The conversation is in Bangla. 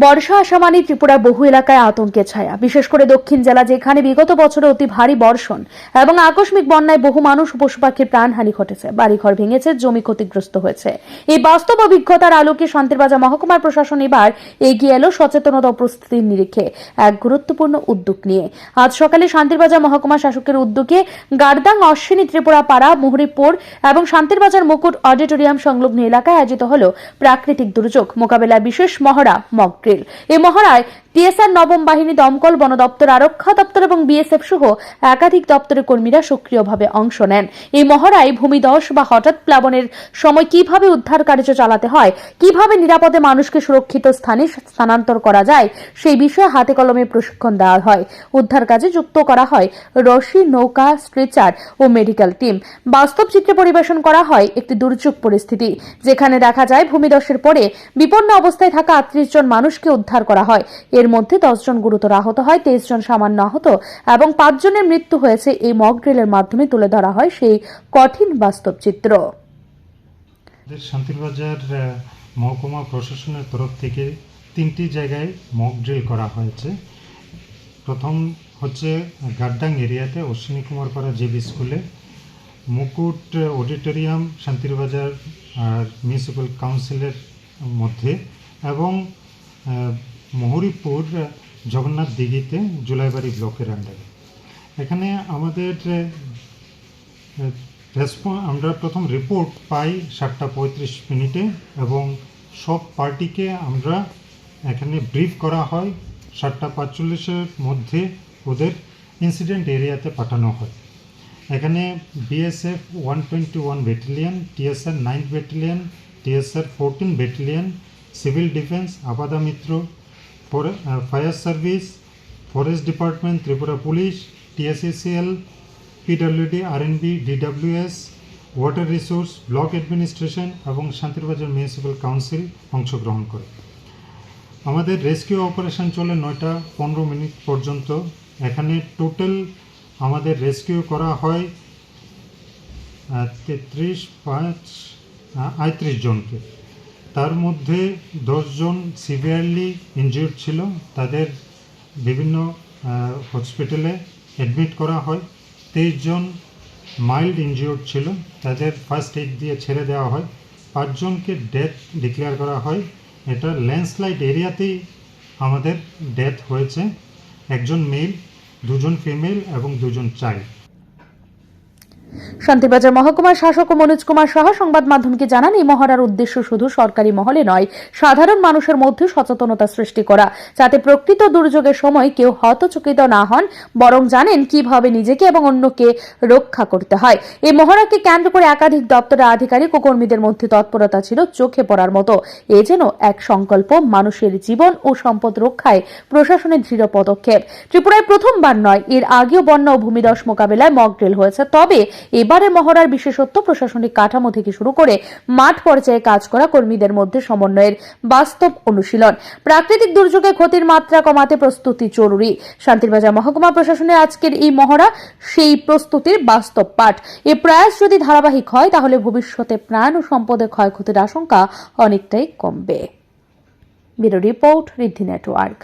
বর্ষা আসা মানে ত্রিপুরার বহু এলাকায় আতঙ্কের ছায়া, বিশেষ করে দক্ষিণ জেলা, যেখানে বিগত বছরে অতি ভারী বর্ষণ এবং আকস্মিক বন্যায় বহু মানুষ ও পশু পাখির প্রাণহানি ঘটেছে, বাড়িঘর ভেঙেছে, জমি ক্ষতিগ্রস্ত হয়েছে। এই বাস্তব অভিজ্ঞতার আলোকে শান্তিরবাজার মহকুমার প্রশাসন এবার এগিয়ে এলো সচেতনতা ও প্রস্তুতির নিরিখে এক গুরুত্বপূর্ণ উদ্যোগ নিয়ে। আজ সকালে শান্তিরবাজার মহকুমা শাসকের উদ্যোগে গারদাং, অশ্বিনী, ত্রিপুরা পাড়া, মুহুরীপুর এবং শান্তিরবাজার মুকুট অডিটোরিয়াম সংলগ্ন এলাকায় আয়োজিত হল প্রাকৃতিক দুর্যোগ মোকাবেলার বিশেষ মহড়া মক ড্রিল। এই মহড়ায় টিএসআর নবম বাহিনী, দমকল, বন দপ্তর, আরক্ষা দপ্তর এবং বিএসএফ সহ একাধিক দপ্তরের কর্মীরা সক্রিয়ভাবে অংশ নেন। এই মহড়ায় ভূমিধস বা হঠাৎ প্লাবনের সময় কিভাবে উদ্ধার কার্য চালাতে হয়, কিভাবে নিরাপদে মানুষকে সুরক্ষিত স্থানে স্থানান্তর করা যায়, সেই বিষয়ে হাতে কলমে প্রশিক্ষণ দেওয়া হয়। উদ্ধার কাজে যুক্ত করা হয় রশি, নৌকা, স্ট্রেচার ও মেডিকেল টিম। বাস্তব চিত্রে পরিবেশন করা হয় একটি দুর্যোগ পরিস্থিতি, যেখানে দেখা যায় ভূমিধসের পরে বিপন্ন অবস্থায় থাকা 38 জন মানুষকে উদ্ধার করা হয়। এর মধ্যে 10 জন গুরুতর আহত হয়, 23 জন সামান্য আহত এবং 5 জনের মৃত্যু হয়েছে। এই মক ড্রিলের মাধ্যমে তুলে ধরা হয় সেই কঠিন বাস্তব চিত্র। শান্তিরবাজার মহকুমা প্রশাসনের তরফ থেকে 3টি জায়গায় মক ড্রিল করা হয়েছে। প্রথম হচ্ছে গারদাং এরিয়াতে অশ্বিনী কুমার পাড়া জেবি স্কুলে, মুকুট অডিটোরিয়াম শান্তিরবাজার মিউনিসিপ্যাল কাউন্সিলের মধ্যে, এবং মুহুরীপুর জগন্নাথ দিঘিতে জুলাইবাড়ি ব্লকের আন্ডারে। এখানে আমাদের আমরা প্রথম রিপোর্ট পাই 7:35 এবং সব পার্টিকে আমরা এখানে ব্রিফ করা হয়। 7:45 মধ্যে ওদের ইনসিডেন্ট এরিয়াতে পাঠানো হয়। এখানে BSF 121 battalion, TSR 9th battalion, TSR 14 battalion, civil defence, Aapda Mitra, fire service, forest department, Tripura police, TSECL, PWD, RNB, DWS, water resource, block administration এবং শান্তিরবাজার মিউনিসিপ্যাল কাউন্সিল অংশগ্রহণ করে। আমাদের রেস্কিউ অপারেশন চলে 9:15 পর্যন্ত। এখানে টোটাল আমাদের রেস্কিউ করা হয় 33 জনকে। তার মধ্যে 10 জন সিভিয়ারলি ইনজিউর্ড ছিল, তাদের বিভিন্ন হসপিটালে অ্যাডমিট করা হয়। 23 জন মাইল্ড ইনজিউর্ড ছিল, তাদের ফার্স্ট এইড দিয়ে ছেড়ে দেওয়া হয়। 5 জনকে ডেথ ডিক্লেয়ার করা হয়। এটা ল্যান্ডস্লাইড এরিয়াতেই আমাদের ডেথ হয়েছে। 1 জন মেল, 2 জন ফিমেল এবং 2 জন চাইল্ড। শান্তিরবাজার মহকুমার শাসক মনোজ কুমার সাহা সংবাদ মাধ্যমকে জানান, এই মহড়ার উদ্দেশ্য শুধু সরকারি মহলে নয়, সাধারণ মানুষের মধ্যে সচেতনতা সৃষ্টি করা, যাতে প্রকৃত দুর্যোগের সময় কেউ হতচকিত না হন, বরং জানেন কিভাবে নিজেকে এবং অন্যকে রক্ষা করতে হয়। এই মহড়াকে কেন্দ্র করে একাধিক দপ্তরের আধিকারিক ও কর্মীদের মধ্যে তৎপরতা ছিল চোখে পড়ার মতো। এ যেন এক সংকল্প, মানুষের জীবন ও সম্পদ রক্ষায় প্রশাসনের দৃঢ় পদক্ষেপ। ত্রিপুরায় প্রথমবার নয়, এর আগেও বন্যা ও ভূমিধস মোকাবেলায় মক ড্রিল হয়েছে। তবে এবারে মহড়ার বিশেষত্ব প্রশাসনিক কাঠামো থেকে শুরু করে মাঠ পর্যায়ে কাজ করা কর্মীদের মধ্যে সমন্বয়ের বাস্তব অনুশীলন। প্রাকৃতিক দুর্যোগে ক্ষতির মাত্রা কমাতে প্রস্তুতি জরুরি। শান্তিরবাজার মহকুমা প্রশাসনের আজকের এই মহড়া সেই প্রস্তুতির বাস্তব পাঠ। এই প্রয়াস যদি ধারাবাহিক হয়, তাহলে ভবিষ্যতে প্রাণ ও সম্পদের ক্ষয়ক্ষতির আশঙ্কা অনেকটাই কমবে। ব্যুরো রিপোর্ট, ঋদ্ধি নেটওয়ার্ক।